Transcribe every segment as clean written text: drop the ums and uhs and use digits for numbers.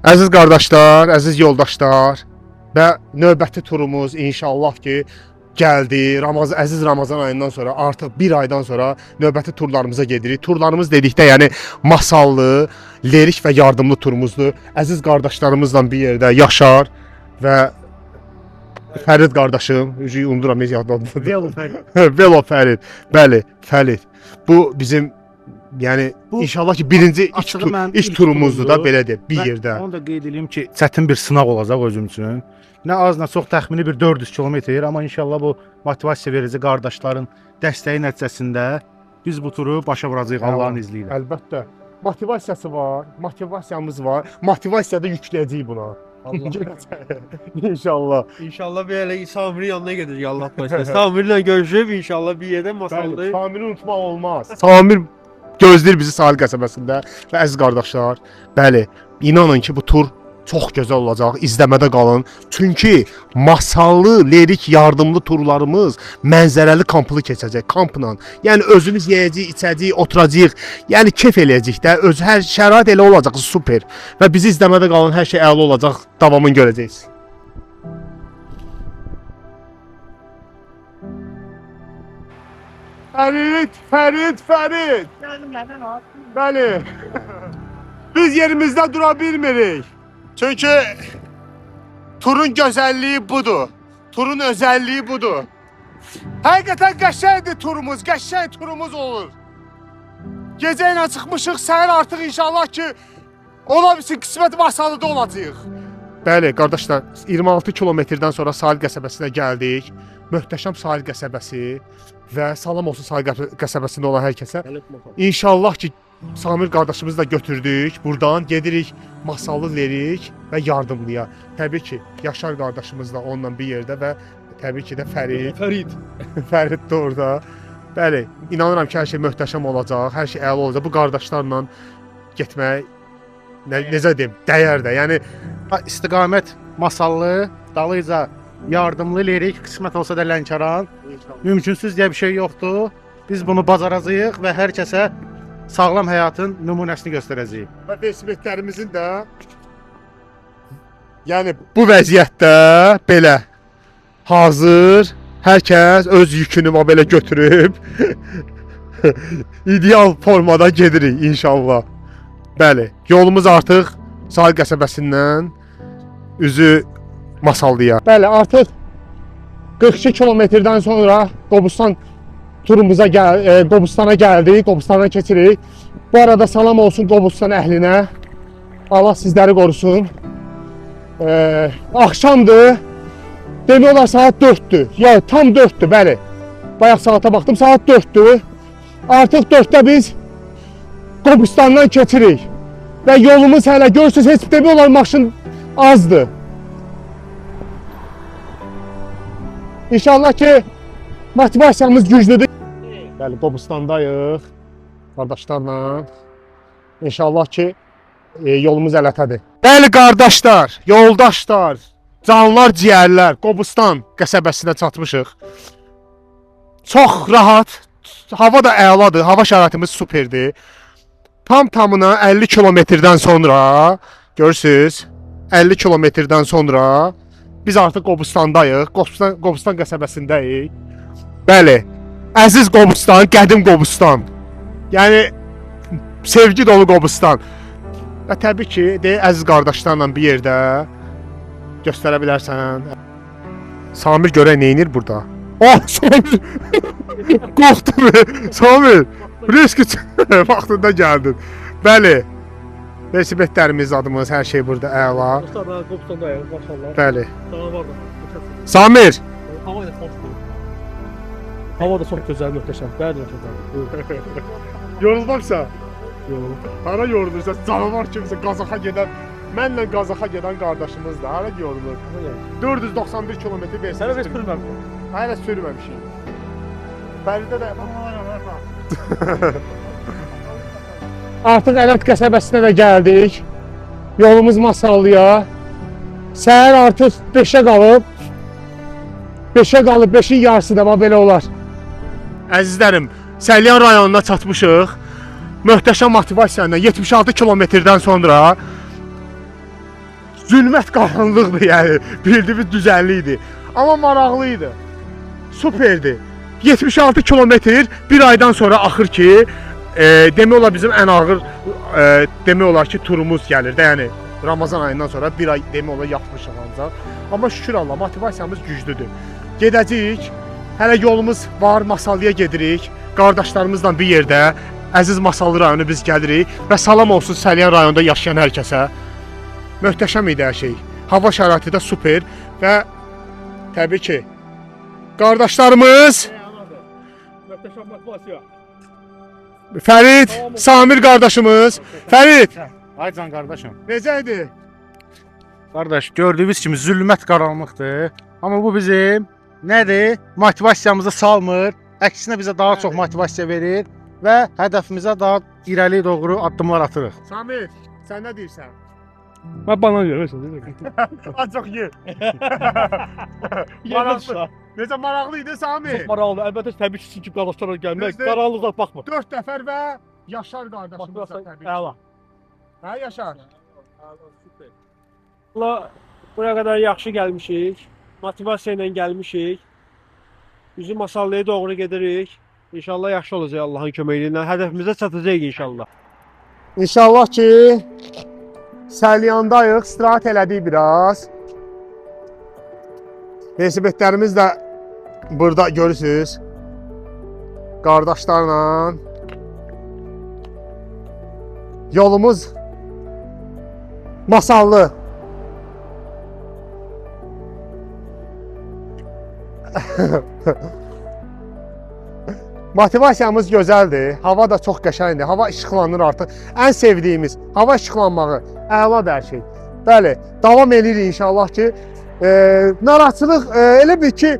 Əziz qardaşlar, əziz yoldaşlar və növbəti turumuz inşallah ki gəldi. Əziz Ramazan ayından sonra artıq bir aydan sonra növbəti turlarımıza gedirik. Turlarımız dedikdə yəni masallı, lirik və yardımlı turumuzdur. Əziz qardaşlarımızla bir yerdə Yaşar və Fərid qardaşım, unuduram necə adlandı. Velo Fərid. Bəli, Fərid. Bu bizim yəni inşallah ki birinci ilk turumuzdur da belə deyək bir yerdə. Onu da qeyd edeyim ki, çətin bir sınaq olacaq özüm üçün. Nə az, nə çox təxmini bir 400 kilometr, amma inşallah bu motivasiya verici qardaşların dəstəyi nəticəsində biz bu turu başa vuracağıq Allahın izni ilə. Əlbəttə. Motivasiyası var, motivasiyamız var. Motivasiya da yükləyəcəyik buna. İnşallah. İnşallah belə Samirin yanına gedəcək Allah başlasın. Samirlə görüşüb inşallah bir yerdə masalda. Samiri unutmaq olmaz. Samir gözləyir bizi sahil qəsəbəsində və əziz qardaşlar, bəli, inanın ki bu tur çox gözəl olacaq. İzləmədə qalın. Çünki masallı, lirik yardımlı turlarımız mənzərəli kamplı keçəcək, kampla. Yəni özümüz yeyəcəyik, içəcəyik, oturacağıq. Yəni kef eləyəcəyik də. Öz hər şərait elə olacaq, super. Və bizi izləmədə qalın, hər şey əla olacaq. Davamını görəcəksiniz. Fərid. Bəli. Biz yerimizdə dura bilmirik. Çünki turun gözəlliyi budur. Turun özəlliyi budur. Həqiqətən qəşəngdir turumuz, qəşəng turumuz olur. Gecə ilə çıxmışıq, səhər artıq inşallah ki ola bilsin qismət masalıda olacağıq. Bəli, qardaşlar, 26 kilometrdən sonra sahil qəsəbəsinə gəldik. Möhtəşəm sahil qəsəbəsi və salam olsun sahil qəsəbəsində olan hər kəsə. İnşallah ki Samir qardaşımızı da götürdük. Buradan gedirik masallı lirik və yardımlıya. Təbii ki, Yaşar qardaşımız da onunla bir yerdə və təbii ki də Fərid. Fərid də orada. Bəli, inanıram ki hər şey möhtəşəm olacaq, hər şey əla olacaq. Bu qardaşlarla getmək necə deyim, dəyər də. Yəni istiqamət masallı, dalıca yardımlı lirik, qismət olsa da Lənkəran. Mümkünsüz deyə bir şey yoxdur. Biz bunu bacaracağıq və hər kəsə sağlam həyatın nümunəsini göstərəcəyik. Və velosipedlərimizin də yəni bu vəziyyətdə belə hazır, hər kəs öz yükünü belə götürüb ideal formada gedirik inşallah. Bəli, yolumuz artıq sahil qəsəbəsindən üzü Masallıya. Bəli, artıq 42 kilometrdən sonra Qobustan turumuza Qobustana gəldik, Qobustandan keçirik. Bu arada salam olsun Qobustan əhlinə. Allah sizləri qorusun. Axşamdır. Demək olar saat 4-dür. Ya tam 4-dür, bəli. Bayaq saata baxdım, saat 4-dür. Artıq 4-də biz Qobustandan keçirik. Və yolumuz hələ görürsünüz, heç demək olar maşın azdır. İnşallah ki motivasiyamız güclüdür. Bəli, Qobustandayıq qardaşlarla. İnşallah ki yolumuz ələtədir. Bəli qardaşlar, yoldaşlar, canlar, ciyərlər, Qobustan qəsəbəsinə çatmışıq. Çox rahat, hava da əladır, hava şəraitimiz superdir. Tam-tamına 50 kilometrdən sonra, görürsünüz, 50 kilometrdən sonra biz artıq Qobustandayıq, Qobustan qəsəbəsindəyik. Bəli, əziz Qobustan, qədim Qobustan. Yəni, sevgi dolu Qobustan. Və təbii ki, əziz qardaşlarla bir yerdə göstərə bilərsən. Samir görək neynir burada? Oh, Samir! Qorxdum, Samir! Risk vaxtında gəldin. Bəli, velosipedlərimiz, adımız, hər şey burada əla. Qobustandayıq, maşallah. Bəli. Canavar da. Samir! Hava da xoşdur. Hava da çox gözəl, möhtəşəm. Bəli, möhtəşəm. Yorulmaqsa? Hara yorulursa, canavar kimisə Qazaxa gedən, mənlə Qazaxa gedən qardaşımız da hara yorulur? 491 kilometr versin. Sənə heç sürməmişəm. Hələ sürməmişik. Bəridə də... Artıq Ələt qəsəbəsinə də gəldik. Yolumuz Masallıya. Səhər artıq 5-ə qalıb. 5-ə qalıb, 5-in yarısı da belə olar. Əzizlərim, Səlyan rayonuna çatmışıq. Möhtəşəm motivasiya ilə 76 kilometrdən sonra zülmət qaranlıqdır, yəni bildiyimiz düzənlikdir. Amma maraqlı idi. Superdi. 76 kilometr bir aydan sonra axır ki, demək olar bizim ən ağır demək olar ki turumuz gəlir də, yəni Ramazan ayından sonra bir ay demək olar yatmışıq ancaq. Amma şükür Allah, motivasiyamız güclüdür. Gedəcəyik. Hələ yolumuz var, Masallıya gedirik. Qardaşlarımızla bir yerdə Əziz Masallı rayonu biz gəlirik və salam olsun Səlyan rayonunda yaşayan hər kəsə. Möhtəşəm idi hər şey. Hava şəraiti də super və təbii ki qardaşlarımız Möhtəşəm motivasiya. Fərid, Samir qardaşımız. Fərid, Ay can qardaşım. necə idi? Qardaş, gördüyünüz kimi zülmət qaranlıqdır. Amma bu bizim nədir? Motivasiyamızı salmır. Əksinə bizə daha çox motivasiya verir və hədəfimizə daha irəli doğru addımlar atırıq. Samir, sən nə deyirsən? Mən banan yeyirəm. Ancaq ye. Maraqlı. Necə maraqlı idi Samir? Çox maraqlı. Əlbəttə təbii ki, sizin qardaşlarla gəlmək, Düzdür. qaranlıqda baxmır. 4 nəfər və Yaşar qardaşımız da təbii ki. Əla. Hə Yaşar? Valla buraya kadar yaxşı gəlmişik. Motivasiya ilə gəlmişik. Üzü Masallıya doğru gedirik. İnşallah yaxşı olacaq Allahın köməyi ilə. Hədəfimizə çatacağıq inşallah. İnşallah ki Səlyandayıq, istirahət elədik biraz. Velosipedlərimiz də burada görürsünüz. Qardaşlarla yolumuz Masallı. Motivasiyamız gözəldir. Hava da çox qəşəngdir. Hava işıqlanır artıq. Ən sevdiyimiz hava işıqlanmağı. Əladır hər şey. Bəli, davam edirik inşallah ki, narahatçılıq elə bir ki,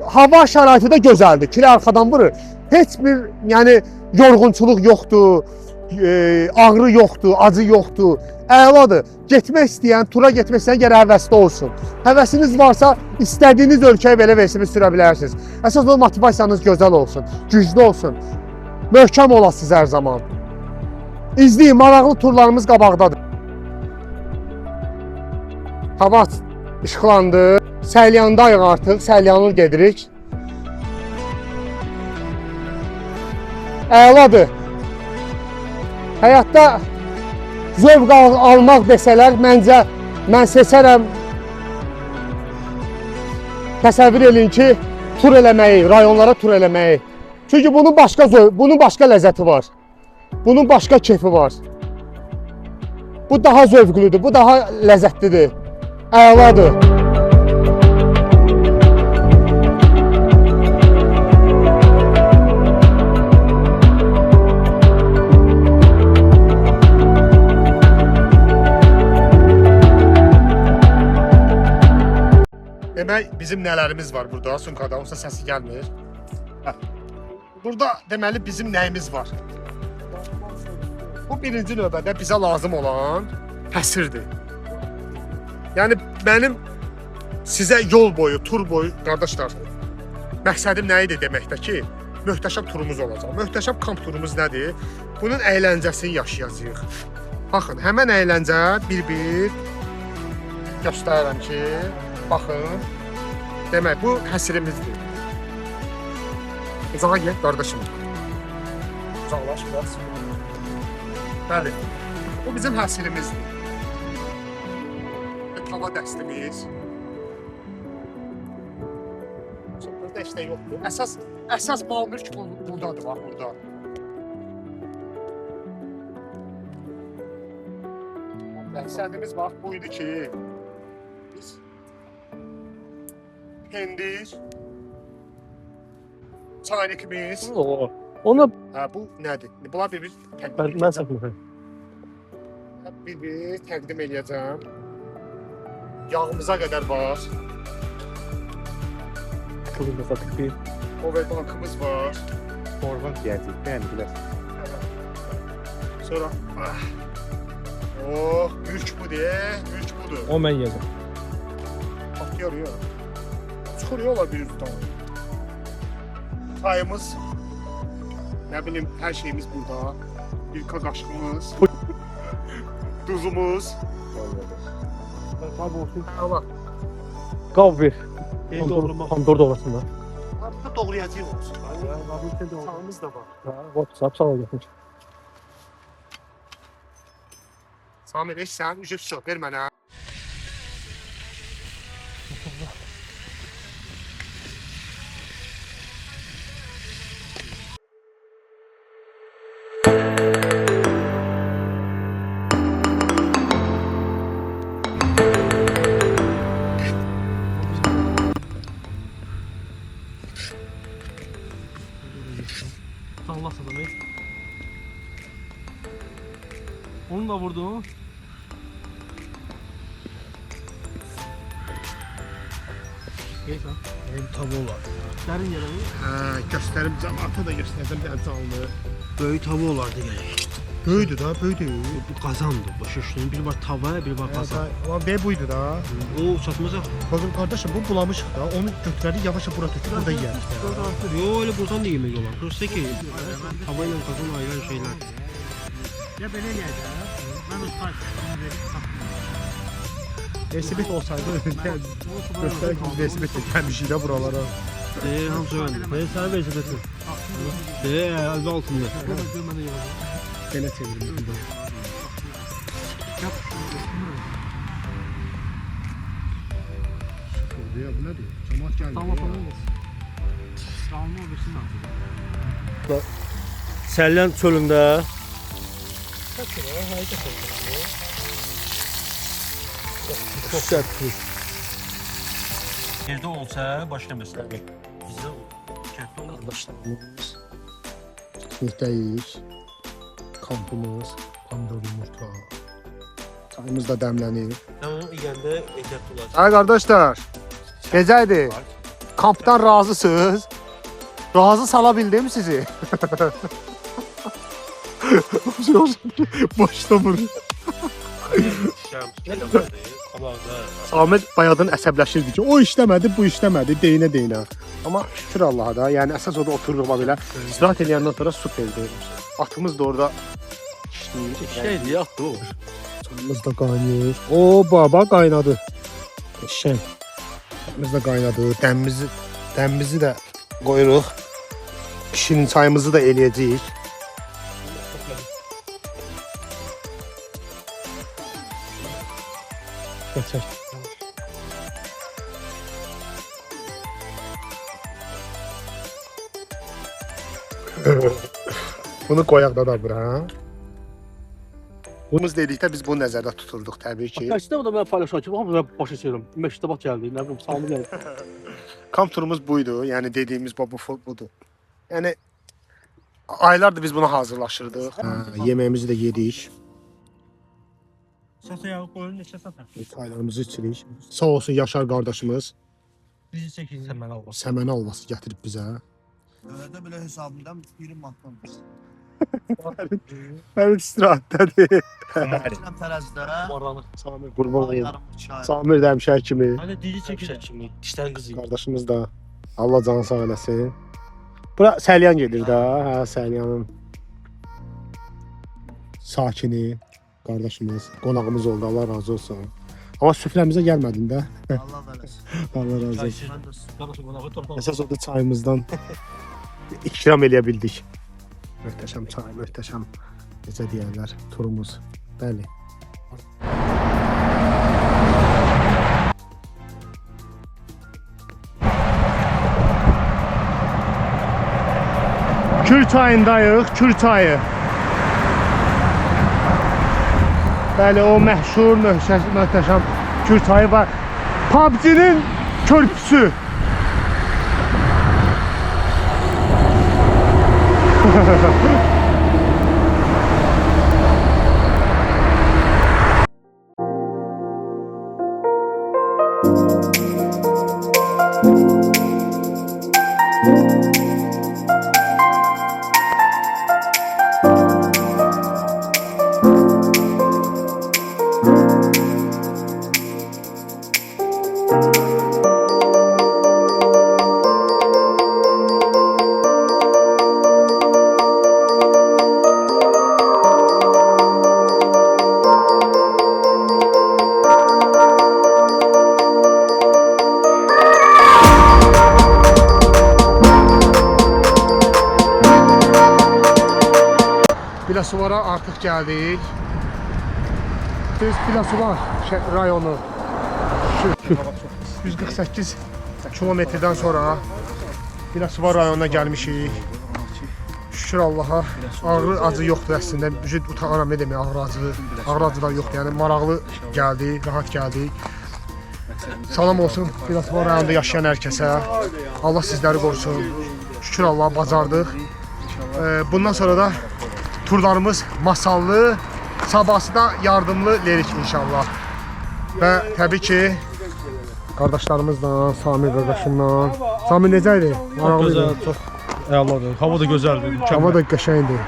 hava şəraiti də gözəldir. Kili arxadan vurur. Heç bir, yəni yorğunçuluq yoxdur, ağrı yoxdur, acı yoxdur. Əladır. Getmək istəyən, tura getmək istəyən gərək həvəsli olsun. Həvəsiniz varsa, istədiyiniz ölkəyə belə velosiped sürə bilərsiniz. Əsas o motivasiyanız gözəl olsun, güclü olsun. Möhkəm olasınız hər zaman. İzləyin, maraqlı turlarımız qabaqdadır. Hava işıqlandı. Səlyandayıq artıq, Səlyanlı gedirik. Əladır. Həyatda zövq almaq desələr, məncə mən seçərəm. Təsəvvür edin ki, tur eləməyi, rayonlara tur eləməyi. Çünki bunun başqa ləzzəti var. Bunun başqa keyfi var. Bu daha zövqlüdür, bu daha ləzzətlidir. Əladır. Demək, bizim nələrimiz var burada, sumkada, olsa səsi gəlmir. Burada deməli bizim nəyimiz var? Bu birinci növbədə bizə lazım olan həsirdir. Yəni mənim sizə yol boyu, tur boyu, qardaşlar, məqsədim nə idi deməkdə ki, möhtəşəm turumuz olacaq. Möhtəşəm kamp turumuz nədir? Bunun əyləncəsini yaşayacağıq. Baxın, həmən əyləncə bir-bir göstərirəm ki, baxın, demək, bu həsirimizdir. Uzağa gəl, qardaşım. Uzaqlaş biraz. Bəli, bu bizim həsirimizdir. Hava dəstimiz. Burada işlə yoxdur. Əsas mal mülk buradadır, bax, burada. Məqsədimiz bax, buydu ki, biz pendir, çaynikimiz. Onu Hə, bu nədir? Bunlar bir-bir mən satmışam. Bir-bir təqdim edəcəm. Yağımıza qədər var. Kızım da satıb bir. Overbankımız var. Orban deyəcək, yəni biləs. Sonra oh, mülk bu deyə, mülk budur. O mən yedim. Atıyor ya. Çıxırıyorlar bir üstdən. Çayımız, nə bilim, hər şeyimiz burada. Bir qaşığımız, duzumuz. Tabii olsun. Tamam. Qav ver. El doğramaq. Pomidor doğrasınlar. Burada doğrayacağıq olsun. Qabı Sağımız da var. WhatsApp sağ ol. Samir eş sen ücret çok ver mənə. Allah sana ver. Onu da vurdum. Neyse. Benim tavuğu var. Derin yere mi? Hə, göstərim cəmaata da göstərdim bir canlı. Böyük tavuğu olardı gerek. Böyüdü da, böyüdü. Bu kazandı. Başa düştün. Bir var tava, bir var kazan. Ama B buydu da. O satmayacak. Bakın kardeşim bu bulamışıq da. Onu götürərik yavaşça bura töküp burada yiyərik. Yo öyle buradan da yemek olan. Kırsa ki tavayla kazan ayrı şeyler. Ya belə eləyək də. Mən o saat Resibet olsaydı göstərək ki resibet gəlmişik də buralara. Hamza öğrendim. Sana benzetesin. Elde altında. Belə çevirmiş. Ya bu nədir? Cəmaat gəlmir. Səlyan çölündə. Çok sert. Evde olsa başka mesele. Bizde kentde olur. Arkadaşlarımız Çiftlikdəyik. Kampımız, pomidor yumurta. Çayımız da dəmlənir. Tamam, yiyəndə ehtiyatlı olacaq. Ay qardaşlar, gecəydi. Kampdan razısınız. Razı sala bildim sizi. Başlamır. Samet bayağıdan əsəbləşirdi ki, o işləmədi, bu işləmədi, deyinə. Amma şükür Allaha da, yəni əsas oda otururuq belə. İstirahat edəndən sonra superdir. Atımız da orada işləyir. Şeydi, yatdı o. Çayımız da qaynayır. O baba qaynadı. Eşək. Çayımız da qaynadı. Dəmimizi də qoyuruq. Kişinin çayımızı da eləyəcəyik. Çək. Bunu qoyaq da bura. Bunuz dedikdə biz bunu nəzərdə tuturduq təbii ki. Kaçta o da ben paylaşacağım ki, hamıza başa çevirim. Meştabat geldi, ne bileyim, sağlı geldi. Kamp turumuz buydu. Yəni dediyimiz bu budur. Yəni aylardır biz buna hazırlaşırdıq. Yeməyimizi də yedik. Sata yağı koyun, neçə sata? Çaylarımızı içirik. Sağ olsun Yaşar qardaşımız Bizi 8 səmən alır. səmənə alvası gətirib bizə. Öyle belə hesabından 20 manatdan. Mənim istirahətdədir. Sən tərəzidə Varlanır. Samir qurban olum. yarım çay. Samir də həmişə kimi Hani dizi çəkir kimi, dişlər qızı. qardaşımız da Allah canı sağ eləsin. Bura Səlyan gedir də, hə Səlyanın sakini qardaşımız, qonağımız oldu. Allah razı olsun. Amma süfrəmizə gəlmədin də. Allah verəsin. Allah razı olsun. Çaysız. Qardaşım qonağı torpaq. Əsas odur çayımızdan ikram eləyə bildik. Möhtəşəm çay, möhtəşəm necə deyərlər, turumuz. Bəli. Kür çayındayıq, Kür çayı. Bəli, o məşhur, möhtəşəm Kür çayı var. PUBG-nin körpüsü. Biləsuvara artıq gəldik. Biz Biləsuvar rayonu 148 kilometrdən sonra Biləsuvar rayonuna gəlmişik. Şükür Allaha. Ağrı acı yoxdur əslində. Utanıram ne demək ağrı acı da yoxdur. Yəni maraqlı gəldik, rahat gəldik. Salam olsun Biləsuvar rayonunda yaşayan hər kəsə. Allah sizləri qorusun. Şükür Allaha bacardıq. Bundan sonra da turlarımız masallı, sabahsı da yardımlı lirik inşallah. Və təbii ki qardaşlarımızla, Samir qardaşımla. Samir necə idi? Gözəl, çox əladır. Hava da gözəldir. Hava da qəşəngdir.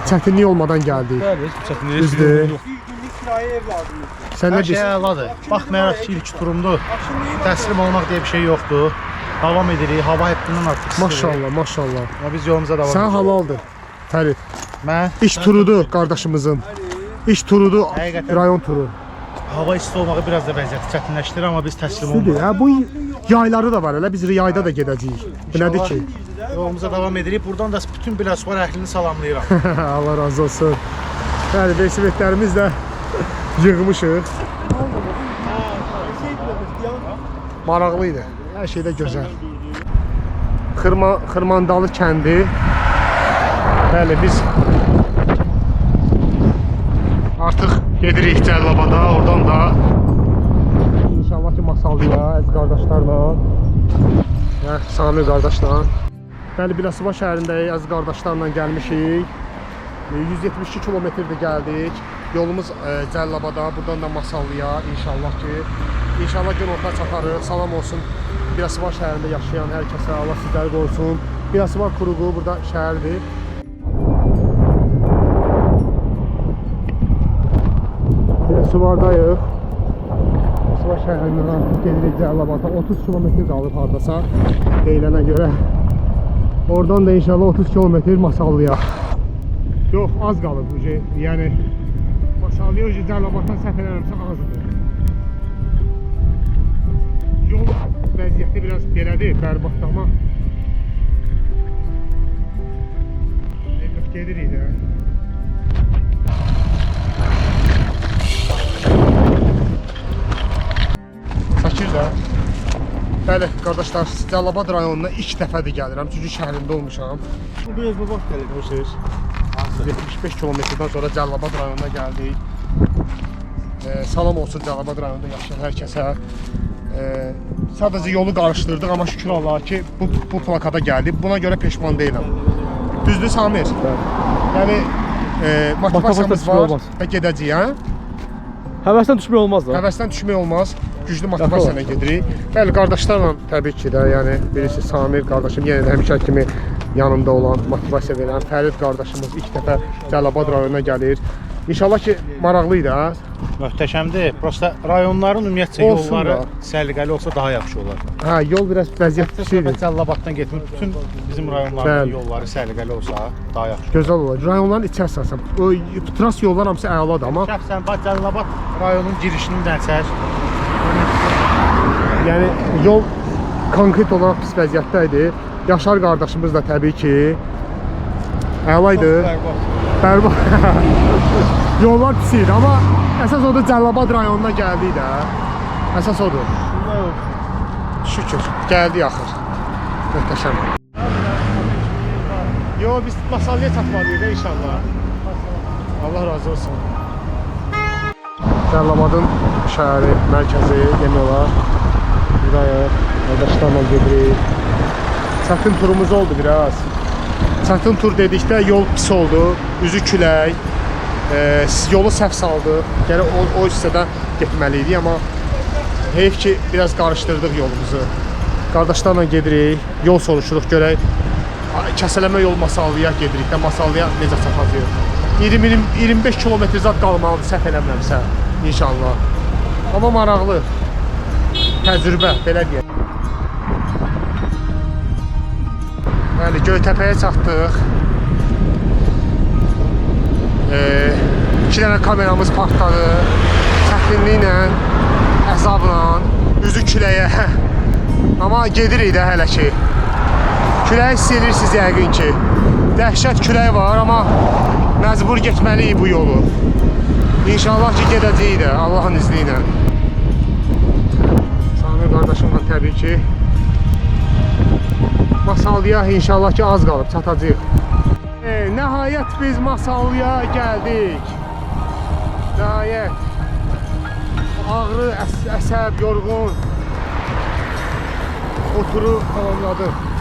Çətinlik olmadan gəldik. Bəli, çətinlik Düzdür. yox. Kirayə ev lazımdır. Sən nə Hər şey deyirsən? əladır. Baxmayaraq ki, ilk turumdur. Təslim olmaq deyə bir şey yoxdur. Davam edirik. Hava hepsindən artıq istidir. Maşallah, maşallah. Və biz yolumuza davam Sən edirik. halaldır. Fərid. Mən İş turudur qardaşımızın. İş turudur, Həqiqətən. rayon turu. hava isti olmağı biraz da vəziyyəti çətinləşdirir, amma biz təslim Sidir. olmuruq. Hə bu yayları da var elə. Biz yayda da gedəcəyik. Bu nədir ki? Yolumuza davam edirik. Buradan da bütün Biləsuvar əhlini salamlayıram. Allah razı olsun. Bəli, velosipedlərimiz də yığmışıq. Maraqlı idi. Hər şey də gözəl. Xırmandalı kəndi. Bəli, biz artıq gedirik Cəllabada, oradan da inşallah ki Masallıya, əziz qardaşlarla və Sami qardaşla. Bəli, Biləsuvar şəhərindəyik, əziz qardaşlarla gəlmişik. 172 kilometrdə gəldik. Yolumuz Cəllabada, buradan da Masallıya inşallah ki. İnşallah günorta çatarıq. Salam olsun Biləsuvar şəhərində yaşayan hər kəsə, Allah sizləri qorusun. Biləsuvar Kuruğu burada şəhərdir. Biləsuvardayıq. Biləsuvar şəhərindən artıq gedirik Cəllabada. 30 kilometr qalıb hardasa deyilənə görə. Oradan da inşallah 30 kilometr Masallıya. Yox, az qalıb bu şey. Yəni Masallıya Cəllabaddan səhv eləmirəmsə azdır. Yol vəziyyəti biraz belədir, bərbad amma gedirik də. Çəkir də. Bəli, qardaşlar, Cəllabad rayonuna ilk dəfədir gəlirəm, çünki şəhərində olmuşam. Bu biraz bax gəlir. Görürsünüz. 75 kilometrdən sonra Cəllabad rayonuna gəldik. Salam olsun Cəllabad rayonunda yaşayan hər kəsə. Sadəcə yolu qarışdırdıq, amma şükür Allaha ki bu plakada gəldik. Buna görə peşman deyiləm. Düzdür Samir? Yəni motivasiyamız var və gedəcəyik, hə? Həvəsdən düşmək olmaz da. Həvəsdən düşmək olmaz. Güclü motivasiyayla gedirik. Bəli, qardaşlarla təbii ki də, yəni birisi Samir qardaşım, yenə də həmişə kimi yanımda olan, motivasiya verən Fərid qardaşımız ilk dəfə Cəllabad rayonuna gəlir. İnşallah ki maraqlı idi, hə? Möhtəşəmdir. Prosta rayonların ümumiyyətcə Olsun yolları da. səliqəli olsa daha yaxşı olar. Hə, yol biraz vəziyyətli şeydir. Söhbət Cəllabaddan getmir. Bütün bizim rayonların Bəli. yolları səliqəli olsa daha yaxşı. Gözəl olar. Rayonların içi əsasən. O tras yollar hamısı əladır, amma Şəxsən Cəllabad rayonun girişindən çək. yəni yol konkret olaraq pis vəziyyətdə idi. Yaşar qardaşımız da təbii ki əla idi. Bərbad. Yollar pis idi, amma əsas odur Cəllabad rayonuna gəldik də. Əsas odur. Şükür, gəldik axır. Möhtəşəm. Yo, biz Masallıya çatmalıyıq da inşallah. Allah razı olsun. Cəllabadın şəhəri, mərkəzi demək olar. Buradayıq, qardaşlarla gedirik. Çətin turumuz oldu biraz. Çətin tur dedikdə yol pis oldu, üzü külək. Yolu səhv saldı. Gərək o hissədə getməliydik, amma heyf ki biraz qarışdırdıq yolumuzu. Qardaşlarla gedirik, yol soruşuruq, görək kəsələmə yol Masallıya gedirik də, Masallıya necə çatacağıq. 20-25 kilometr zad qalmalıdır, səhv eləmirəmsə inşallah. Amma maraqlı. Təcrübə, belə deyək. Bəli, Göytəpəyə çatdıq. 2 dənə kameramız partladı. Çətinliklə, əzabla, üzü küləyə. Amma gedirik də hələ ki. Küləyi hiss edirsiniz yəqin ki. Dəhşət külək var, amma məcbur getməliyik bu yolu. İnşallah ki gedəcəyik də Allahın izni ilə. Samir qardaşımla təbii ki Masallıya inşallah ki az qalıb çatacağıq. Nəhayət biz Masallıya gəldik. Nəhayət. Ağrı, əsəb, yorğun oturub tamamladım.